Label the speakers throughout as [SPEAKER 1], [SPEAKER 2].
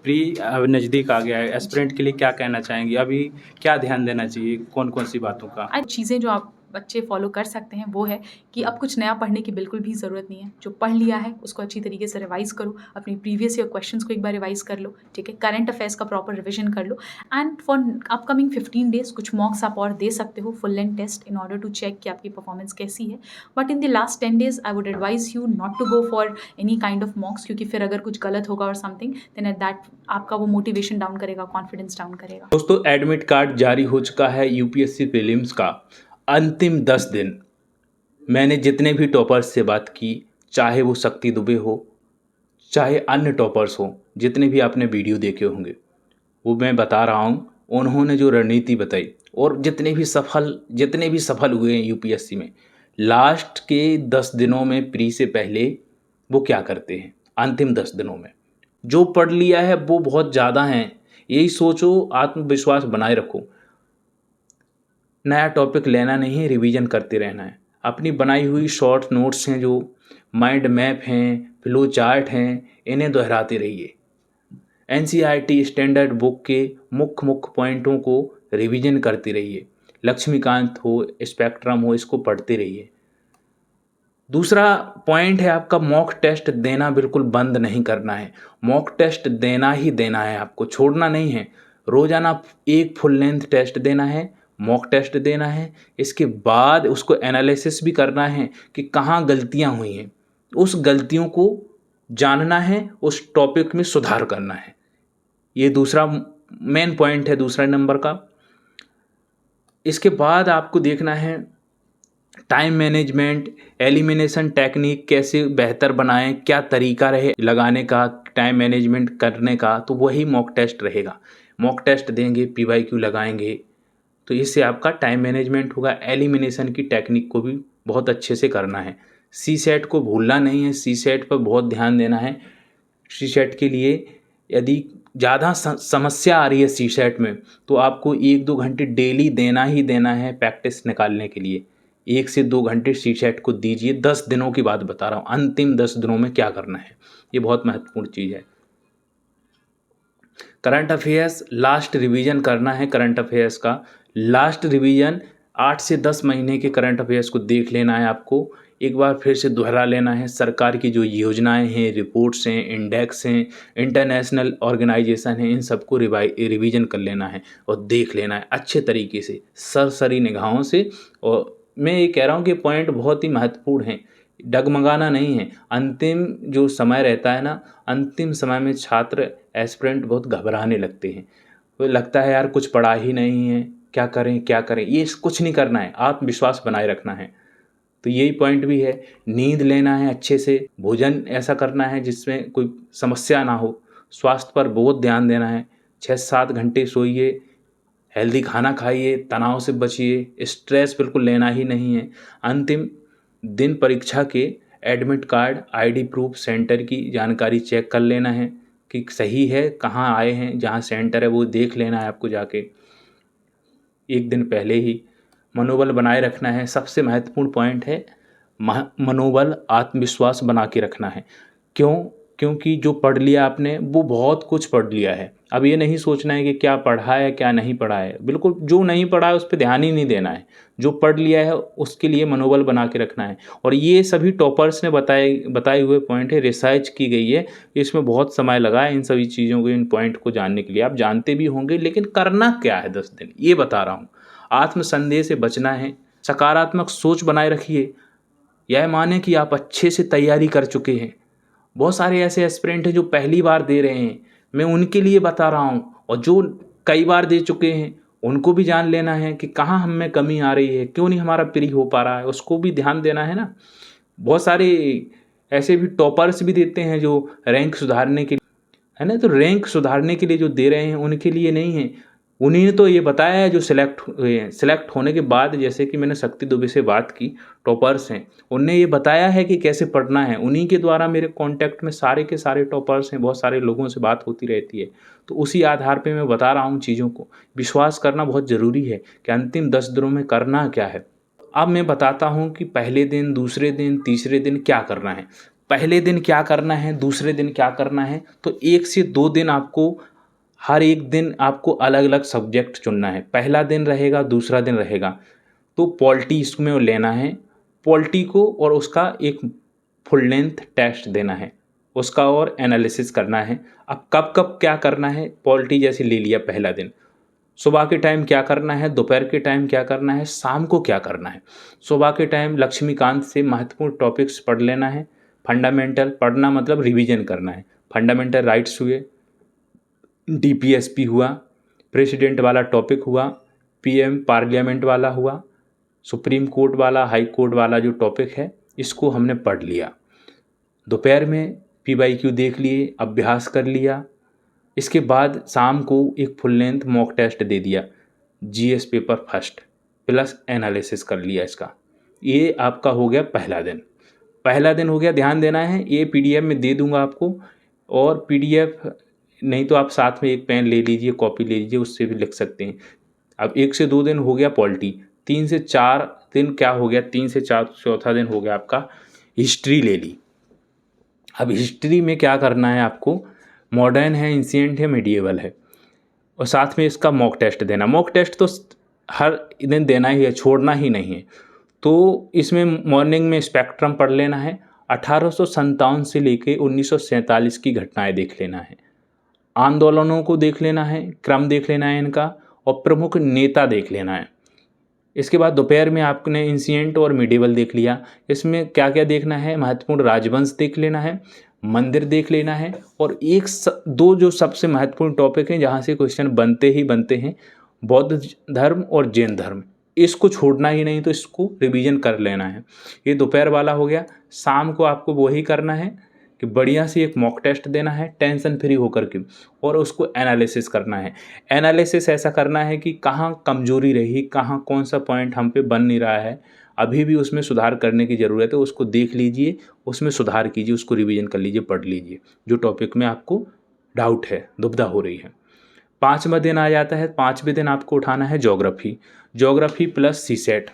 [SPEAKER 1] Pre नज़दीक आ गया है, एस्पिरेंट के लिए क्या कहना चाहेंगी? अभी क्या ध्यान देना चाहिए, कौन-कौन सी बातों का?
[SPEAKER 2] आज चीज़ें जो आप बच्चे फ़ॉलो कर सकते हैं वो है कि अब कुछ नया पढ़ने की बिल्कुल भी ज़रूरत नहीं है। जो पढ़ लिया है उसको अच्छी तरीके से रिवाइज़ करो, अपने प्रीवियस ईयर क्वेश्चंस को एक बार रिवाइज़ कर लो, ठीक है? करंट अफेयर्स का प्रॉपर रिविज़न कर लो एंड फॉर अपकमिंग 15 डेज़ कुछ मॉक्स आप और दे सकते हो, full length test in order to check कि आपकी परफॉर्मेंस कैसी है। But in the last 10 days I would advise you not to go for any kind of mocks, क्योंकि फिर अगर कुछ गलत होगा और समथिंग देन एट दैट आपका वो मोटिवेशन डाउन करेगा, कॉन्फिडेंस डाउन करेगा।
[SPEAKER 1] दोस्तों, एडमिट कार्ड जारी हो चुका है यूपीएससी प्रीलिम्स का। अंतिम 10 दिन मैंने जितने भी टॉपर्स से बात की, चाहे वो शक्ति दुबे हो, चाहे अन्य टॉपर्स हो, जितने भी आपने वीडियो देखे होंगे, वो मैं बता रहा हूँ, उन्होंने जो रणनीति बताई और जितने भी सफल हुए हैं यूपीएससी में, लास्ट के 10 दिनों में प्री से पहले वो क्या करते हैं, अंतिम 10 दिनों में जो पढ़ लिया है वो बहुत ज़्यादा हैं। यही सोचो, आत्मविश्वास बनाए रखो, नया टॉपिक लेना नहीं है, रिवीजन करते रहना है। अपनी बनाई हुई शॉर्ट नोट्स हैं, जो माइंड मैप हैं, फ्लो चार्ट हैं, इन्हें दोहराते रहिए। एनसीईआरटी स्टैंडर्ड बुक के मुख्य मुख्य पॉइंटों को रिवीजन करते रहिए। लक्ष्मीकांत हो, स्पेक्ट्रम हो, इसको पढ़ते रहिए। दूसरा पॉइंट है आपका, मॉक टेस्ट देना बिल्कुल बंद नहीं करना है। मॉक टेस्ट देना ही देना है, आपको छोड़ना नहीं है। रोज़ाना एक फुल लेंथ टेस्ट देना है, मॉक टेस्ट देना है। इसके बाद उसको एनालिसिस भी करना है कि कहाँ गलतियाँ हुई हैं, उस गलतियों को जानना है, उस टॉपिक में सुधार करना है। ये दूसरा मेन पॉइंट है, दूसरा नंबर का। इसके बाद आपको देखना है टाइम मैनेजमेंट, एलिमिनेशन टेक्निक कैसे बेहतर बनाएं, क्या तरीका रहे लगाने का, टाइम मैनेजमेंट करने का, तो वही मॉक टेस्ट रहेगा। मॉक टेस्ट देंगे, पीवाईक्यू लगाएंगे, तो इससे आपका टाइम मैनेजमेंट होगा। एलिमिनेशन की टेक्निक को भी बहुत अच्छे से करना है। सी सेट को भूलना नहीं है, सी सेट पर बहुत ध्यान देना है। सी सेट के लिए यदि ज़्यादा समस्या आ रही है सी सेट में, तो आपको 1-2 घंटे डेली देना ही देना है प्रैक्टिस निकालने के लिए। 1 से 2 घंटे सी सेट को दीजिए। 10 दिनों की बात बता रहा हूँ, अंतिम 10 दिनों में क्या करना है, ये बहुत महत्वपूर्ण चीज़ है। करंट अफेयर्स लास्ट रिवीजन करना है। करंट अफेयर्स का लास्ट रिवीजन 8 से 10 महीने के करंट अफेयर्स को देख लेना है आपको, एक बार फिर से दोहरा लेना है। सरकार की जो योजनाएं हैं, रिपोर्ट्स हैं, इंडेक्स हैं, इंटरनेशनल ऑर्गेनाइजेशन हैं, इन सबको रिवीजन कर लेना है और देख लेना है अच्छे तरीके से, सरसरी निगाहों से। और मैं ये कह रहा हूँ कि पॉइंट बहुत ही महत्वपूर्ण हैं, डगमगाना नहीं है। अंतिम जो समय रहता है ना, अंतिम समय में छात्र एस्पिरेंट बहुत घबराने लगते हैं। तो लगता है यार कुछ पढ़ा ही नहीं है, क्या करें क्या करें। ये कुछ नहीं करना है, आत्मविश्वास बनाए रखना है। तो यही पॉइंट भी है। नींद लेना है अच्छे से, भोजन ऐसा करना है जिसमें कोई समस्या ना हो, स्वास्थ्य पर बहुत ध्यान देना है। 6-7 घंटे सोइए, हेल्दी खाना खाइए, तनाव से बचिए, स्ट्रेस बिल्कुल लेना ही नहीं है। अंतिम दिन परीक्षा के admit card, ID proof, centre की जानकारी चेक कर लेना है कि सही है, कहाँ आए हैं, जहाँ सेंटर है वो देख लेना है आपको जाके एक दिन पहले ही। मनोबल बनाए रखना है, सबसे महत्वपूर्ण पॉइंट है मनोबल, आत्मविश्वास बना के रखना है। क्यों? क्योंकि जो पढ़ लिया आपने वो बहुत कुछ पढ़ लिया है। अब ये नहीं सोचना है कि क्या पढ़ा है क्या नहीं पढ़ा है, बिल्कुल जो नहीं पढ़ा है उस पर ध्यान ही नहीं देना है। जो पढ़ लिया है उसके लिए मनोबल बना के रखना है। और ये सभी टॉपर्स ने बताए हुए पॉइंट है, रिसर्च की गई है, इसमें बहुत समय लगा है इन सभी चीज़ों को, इन पॉइंट को जानने के लिए। आप जानते भी होंगे, लेकिन करना क्या है 10 दिन, ये बता रहा हूँ। आत्मसंदेह से बचना है, सकारात्मक सोच बनाए रखिए। यह माने कि आप अच्छे से तैयारी कर चुके हैं। बहुत सारे ऐसे एस्पिरेंट हैं जो पहली बार दे रहे हैं, मैं उनके लिए बता रहा हूँ। और जो कई बार दे चुके हैं उनको भी जान लेना है कि कहाँ हम में कमी आ रही है, क्यों नहीं हमारा प्री हो पा रहा है, उसको भी ध्यान देना है ना। बहुत सारे ऐसे भी टॉपर्स भी देते हैं जो रैंक सुधारने के लिए, है ना, तो रैंक सुधारने के लिए जो दे रहे हैं उनके लिए नहीं है। उन्हीं ने तो ये बताया है जो सिलेक्ट हुए हैं। सिलेक्ट होने के बाद, जैसे कि मैंने शक्ति दुबे से बात की, टॉपर्स हैं, उनने ये बताया है कि कैसे पढ़ना है। उन्हीं के द्वारा मेरे कांटेक्ट में सारे के सारे टॉपर्स हैं, बहुत सारे लोगों से बात होती रहती है। तो उसी आधार पे मैं बता रहा हूँ चीज़ों को। विश्वास करना बहुत ज़रूरी है कि अंतिम 10 दिनों में करना क्या है। अब मैं बताता हूँ कि पहले दिन, दूसरे दिन, तीसरे दिन क्या करना है। पहले दिन क्या करना है, दूसरे दिन क्या करना है, तो 1 से 2 दिन आपको हर एक दिन आपको अलग अलग सब्जेक्ट चुनना है। पहला दिन रहेगा, दूसरा दिन रहेगा, तो पॉलिटी इसमें लेना है। पॉलिटी को और उसका एक फुल लेंथ टेस्ट देना है, उसका और एनालिसिस करना है। अब कब कब क्या करना है, पॉलिटी जैसे ले लिया पहला दिन, सुबह के टाइम क्या करना है, दोपहर के टाइम क्या करना है, शाम को क्या करना है। सुबह के टाइम लक्ष्मीकांत से महत्वपूर्ण टॉपिक्स पढ़ लेना है। फंडामेंटल पढ़ना मतलब रिवीजन करना है। फंडामेंटल राइट्स हुए, डीपीएसपी हुआ, प्रेसिडेंट वाला टॉपिक हुआ, पीएम पार्लियामेंट वाला हुआ, सुप्रीम कोर्ट वाला, हाई कोर्ट वाला जो टॉपिक है इसको हमने पढ़ लिया। दोपहर में पीवाईक्यू देख लिए, अभ्यास कर लिया। इसके बाद शाम को एक फुल लेंथ मॉक टेस्ट दे दिया, GS paper first plus analysis कर लिया इसका। ये आपका हो गया पहला दिन। पहला दिन हो गया, ध्यान देना है, ये पीडीएफ में दे दूंगा आपको, और पीडीएफ नहीं तो आप साथ में एक पेन ले लीजिए, कॉपी ले लीजिए, उससे भी लिख सकते हैं। अब 1 से 2 दिन हो गया पॉलिटी। 3 से 4 दिन क्या हो गया, 3 से 4 चौथा दिन हो गया आपका हिस्ट्री ले ली। अब हिस्ट्री में क्या करना है आपको, मॉडर्न है, एंशिएंट है, मिडिएवल है, और साथ में इसका मॉक टेस्ट देना। मॉक टेस्ट तो हर दिन देना ही है, छोड़ना ही नहीं है। तो इसमें मॉर्निंग में स्पेक्ट्रम पढ़ लेना है, 1857 से लेके 1947 की घटनाएं देख लेना है, आंदोलनों को देख लेना है, क्रम देख लेना है इनका, और प्रमुख नेता देख लेना है। इसके बाद दोपहर में आपने एंशिएंट और मिडिवल देख लिया। इसमें क्या क्या देखना है, महत्वपूर्ण राजवंश देख लेना है, मंदिर देख लेना है, और दो जो सबसे महत्वपूर्ण टॉपिक हैं जहाँ से क्वेश्चन बनते ही बनते हैं, बौद्ध धर्म और जैन धर्म, इसको छोड़ना ही नहीं, तो इसको रिवीजन कर लेना है। ये दोपहर वाला हो गया। शाम को आपको वही करना है कि बढ़िया से एक मॉक टेस्ट देना है टेंशन फ्री होकर के, और उसको एनालिसिस करना है। एनालिसिस ऐसा करना है कि कहाँ कमजोरी रही, कहाँ कौन सा पॉइंट हम पे बन नहीं रहा है, अभी भी उसमें सुधार करने की ज़रूरत है, उसको देख लीजिए, उसमें सुधार कीजिए, उसको रिवीजन कर लीजिए, पढ़ लीजिए जो टॉपिक में आपको डाउट है, दुविधा हो रही है। 5वां दिन आ जाता है। 5वें दिन आपको उठाना है ज्योग्राफी। ज्योग्राफी प्लस सीसेट,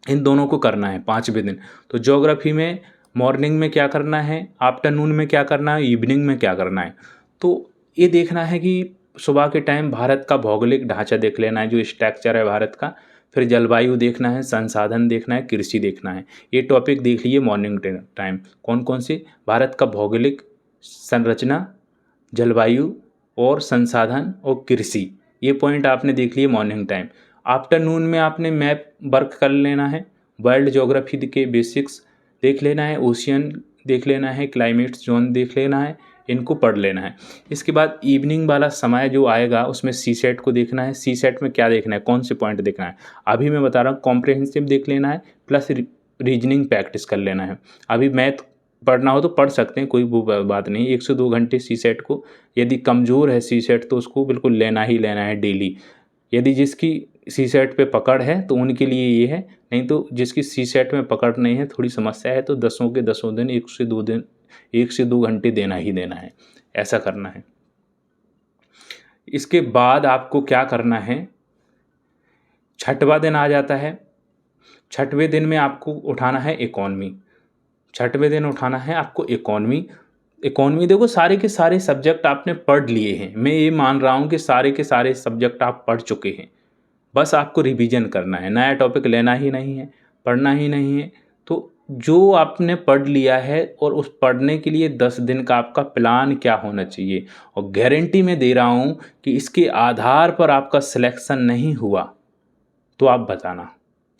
[SPEAKER 1] इन दोनों को करना है 5वें दिन। तो ज्योग्राफी में मॉर्निंग में क्या करना है, आफ्टरनून में क्या करना है, इवनिंग में क्या करना है। तो ये देखना है कि सुबह के टाइम भारत का भौगोलिक ढांचा देख लेना है, जो स्ट्रक्चर है भारत का, फिर जलवायु देखना है, संसाधन देखना है, कृषि देखना है। ये टॉपिक देख लीजिए मॉर्निंग टाइम। कौन कौन से, भारत का भौगोलिक संरचना, जलवायु और संसाधन और कृषि, ये पॉइंट आपने देख लिए मॉर्निंग टाइम। आफ्टरनून में आपने मैप वर्क कर लेना है, वर्ल्ड ज्योग्राफी के बेसिक्स देख लेना है, ओशियन देख लेना है, क्लाइमेट जोन देख लेना है, इनको पढ़ लेना है। इसके बाद इवनिंग वाला समय जो आएगा उसमें सी सेट को देखना है। सी सेट में क्या देखना है, कौन से पॉइंट देखना है, अभी मैं बता रहा हूँ, कॉम्प्रिहेंसिव देख लेना है, प्लस रीजनिंग प्रैक्टिस कर लेना है। अभी मैथ पढ़ना हो तो पढ़ सकते हैं, कोई वो बात नहीं। 1 से 2 घंटे सी सेट को, यदि कमज़ोर है सी सेट तो उसको बिल्कुल लेना ही लेना है डेली। यदि जिसकी सी सेट पे पकड़ है तो उनके लिए ये है, नहीं तो जिसकी सी सेट में पकड़ नहीं है, थोड़ी समस्या है, तो 10 के 10 दिन 1 से 2 घंटे देना ही देना है, ऐसा करना है। इसके बाद आपको क्या करना है, 6वां दिन आ जाता है। 6वें दिन में आपको उठाना है इकॉनमी। 6वें दिन उठाना है आपको इकॉनमी। इकॉनमी देखो, सारे के सारे सब्जेक्ट आपने पढ़ लिए हैं, मैं ये मान रहा हूँ कि सारे के सारे सब्जेक्ट आप पढ़ चुके हैं, बस आपको रिवीजन करना है, नया टॉपिक लेना ही नहीं है, पढ़ना ही नहीं है। तो जो आपने पढ़ लिया है, और उस पढ़ने के लिए 10 दिन का आपका प्लान क्या होना चाहिए, और गारंटी मैं दे रहा हूँ कि इसके आधार पर आपका सिलेक्शन नहीं हुआ तो आप बताना,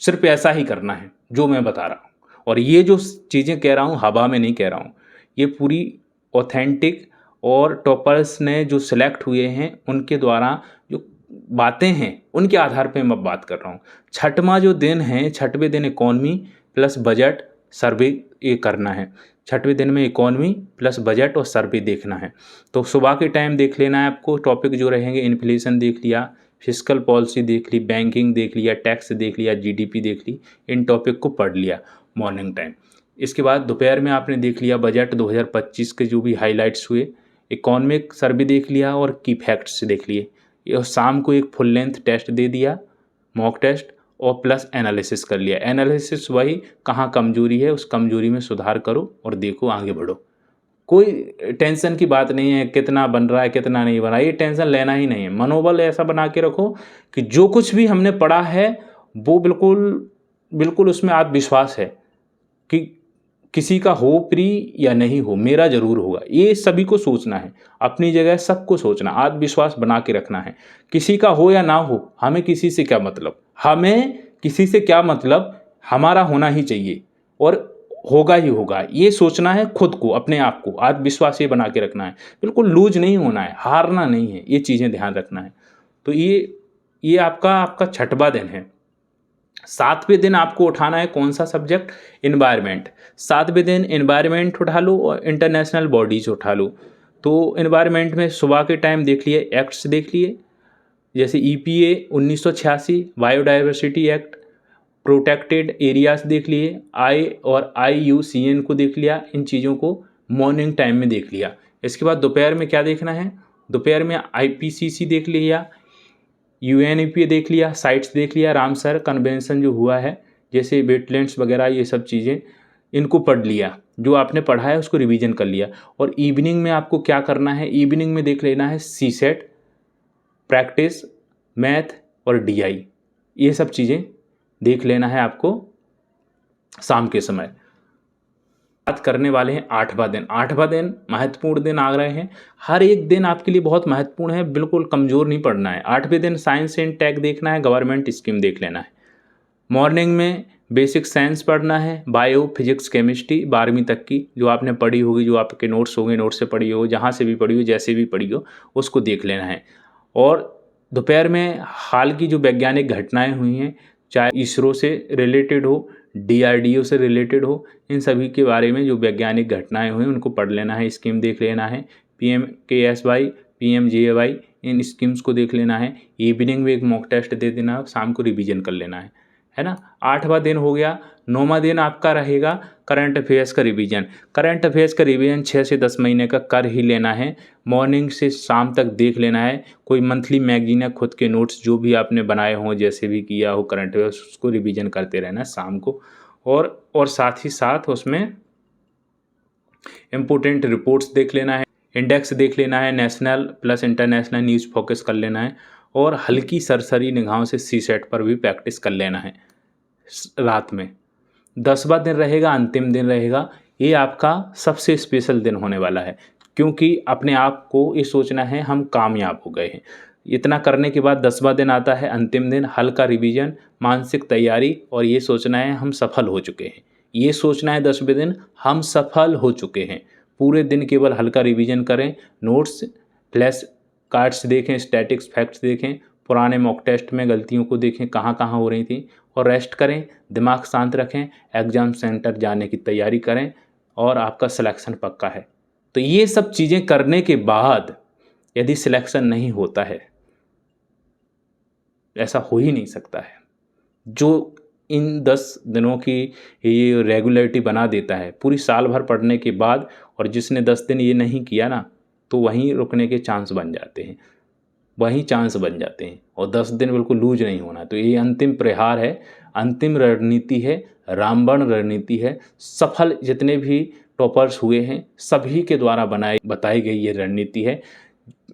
[SPEAKER 1] सिर्फ ऐसा ही करना है जो मैं बता रहा हूँ। और ये जो चीज़ें कह रहा हूँ हवा में नहीं कह रहा हूँ, ये पूरी ऑथेंटिक, और टॉपर्स ने जो सिलेक्ट हुए हैं उनके द्वारा जो बातें हैं उनके आधार पे मैं बात कर रहा हूँ। 6वां जो दिन है, 6वें दिन इकॉनमी प्लस बजट सर्वे ये करना है। 6वें दिन में इकॉनमी प्लस बजट और सर्वे देखना है। तो सुबह के टाइम देख लेना है आपको, टॉपिक जो रहेंगे, इन्फ्लेशन देख लिया, फिस्कल पॉलिसी देख ली, बैंकिंग देख लिया, टैक्स देख लिया, जीडीपी देख ली, इन टॉपिक को पढ़ लिया मॉर्निंग टाइम। इसके बाद दोपहर में आपने देख लिया बजट 2025 के जो भी हाइलाइट्स हुए, इकोनॉमिक सर्वे देख लिया और की फैक्ट्स देख लिए। और शाम को एक फुल लेंथ टेस्ट दे दिया, मॉक टेस्ट, और प्लस एनालिसिस कर लिया। एनालिसिस वही कहाँ कमजोरी है, उस कमजोरी में सुधार करो और देखो आगे बढ़ो। कोई टेंशन की बात नहीं है कितना बन रहा है कितना नहीं बन रहा है, ये टेंशन लेना ही नहीं है। मनोबल ऐसा बना के रखो कि जो कुछ भी हमने पढ़ा है वो बिल्कुल बिल्कुल उसमें आत्मविश्वास है कि किसी का हो प्री या नहीं हो, मेरा जरूर होगा। ये सभी को सोचना है, अपनी जगह सबको सोचना, आत्मविश्वास बना के रखना है। किसी का हो या ना हो, हमें किसी से क्या मतलब, हमें किसी से क्या मतलब, हमारा होना ही चाहिए और होगा ही होगा। ये सोचना है खुद को, अपने आप को आत्मविश्वास ये बना के रखना है। बिल्कुल लूज नहीं होना है, हारना नहीं है, ये चीज़ें ध्यान रखना है। तो ये आपका छठवां दिन है। 7वें दिन आपको उठाना है कौन सा सब्जेक्ट, इन्वायरमेंट। 7वें दिन इन्वायरमेंट उठा लो और इंटरनेशनल बॉडीज उठा लो। तो इन्वायरमेंट में सुबह के टाइम देख लिए, एक्ट्स देख लिए, जैसे EPA 1986, biodiversity act, protected areas देख लिए, और IUCN को देख लिया। इन चीज़ों को मॉर्निंग टाइम में देख लिया। इसके बाद दोपहर में क्या देखना है, दोपहर में IPCC देख लिया, UNEP देख लिया, साइट्स देख लिया, रामसर कन्वेंशन जो हुआ है, जैसे वेटलैंड्स वगैरह, ये सब चीज़ें इनको पढ़ लिया। जो आपने पढ़ा है उसको रिवीजन कर लिया। और इवनिंग में आपको क्या करना है, इवनिंग में देख लेना है CSET प्रैक्टिस, मैथ और DI, ये सब चीज़ें देख लेना है आपको शाम के समय। बात करने वाले हैं 8वां दिन। 8वां दिन महत्वपूर्ण दिन आ रहे हैं। हर एक दिन आपके लिए बहुत महत्वपूर्ण है, बिल्कुल कमज़ोर नहीं पढ़ना है। 8वें दिन साइंस एंड टेक देखना है, गवर्नमेंट स्कीम देख लेना है। मॉर्निंग में बेसिक साइंस पढ़ना है, बायो फिजिक्स केमिस्ट्री 12वीं तक की जो आपने पढ़ी होगी, जो आपके नोट्स होंगे, नोट्स से पढ़ी हो, जहाँ से भी पढ़ी हो, जैसे भी पढ़ी हो, उसको देख लेना है। और दोपहर में हाल की जो वैज्ञानिक घटनाएं हुई हैं, चाहे इसरो से रिलेटेड हो, DRDO से रिलेटेड हो, इन सभी के बारे में जो वैज्ञानिक घटनाएं हुई उनको पढ़ लेना है, स्कीम देख लेना है। PMKSY, PMJAY, इन स्कीम्स को देख लेना है। इवनिंग में एक मॉक टेस्ट दे देना, शाम को रिवीजन कर लेना है ना। 8वां दिन हो गया। 9वां दिन आपका रहेगा करंट अफेयर्स का रिवीजन। करंट अफेयर्स का रिवीजन 6 से 10 महीने का कर ही लेना है। मॉर्निंग से शाम तक देख लेना है। कोई मंथली मैगजीन या खुद के नोट्स जो भी आपने बनाए हों, जैसे भी किया हो करंट अफेयर्स, उसको रिवीजन करते रहना है शाम को। और साथ ही साथ उसमें इम्पोर्टेंट रिपोर्ट्स देख लेना है, इंडेक्स देख लेना है, national plus international news focus कर लेना है। और हल्की सरसरी निगाहों से CSET पर भी प्रैक्टिस कर लेना है रात में। 10वां दिन रहेगा, अंतिम दिन रहेगा। ये आपका सबसे स्पेशल दिन होने वाला है, क्योंकि अपने आप को ये सोचना है हम कामयाब हो गए हैं। इतना करने के बाद 10वां दिन आता है, अंतिम दिन, हल्का रिवीजन, मानसिक तैयारी, और ये सोचना है हम सफल हो चुके हैं। ये सोचना है 10वें दिन हम सफल हो चुके हैं। पूरे दिन केवल हल्का रिवीजन करें, नोट्स, फ्लैश कार्ड्स देखें, स्टैटिक्स फैक्ट्स देखें, पुराने मॉक टेस्ट में गलतियों को देखें कहाँ कहाँ हो रही थी, और रेस्ट करें, दिमाग शांत रखें, एग्ज़ाम सेंटर जाने की तैयारी करें, और आपका सिलेक्शन पक्का है। तो ये सब चीज़ें करने के बाद यदि सिलेक्शन नहीं होता है, ऐसा हो ही नहीं सकता है। जो इन 10 दिनों की ये रेगुलरिटी बना देता है पूरी साल भर पढ़ने के बाद, और जिसने 10 दिन ये नहीं किया ना, तो वहीं रुकने के चांस बन जाते हैं, वहीं चांस बन जाते हैं। और 10 दिन बिल्कुल लूज नहीं होना। तो ये अंतिम प्रहार है, अंतिम रणनीति है, रामबाण रणनीति है। सफल जितने भी टॉपर्स हुए हैं सभी के द्वारा बताई गई ये रणनीति है।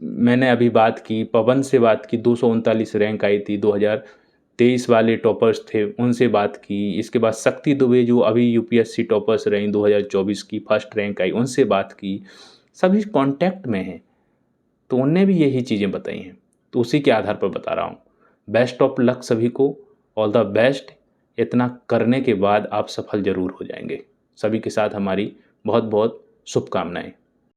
[SPEAKER 1] मैंने अभी बात की, पवन से बात की, 239 रैंक आई थी, 2023 वाले टॉपर्स थे उनसे बात की। इसके बाद शक्ति दुबे जो अभी UPSC टॉपर्स रही 2024 की, फर्स्ट रैंक आई, उनसे बात की। सभी कांटेक्ट में हैं, तो उनने भी यही चीज़ें बताई हैं, तो उसी के आधार पर बता रहा हूँ। बेस्ट ऑफ लक सभी को, ऑल द बेस्ट। इतना करने के बाद आप सफल ज़रूर हो जाएंगे। सभी के साथ हमारी बहुत बहुत शुभकामनाएं।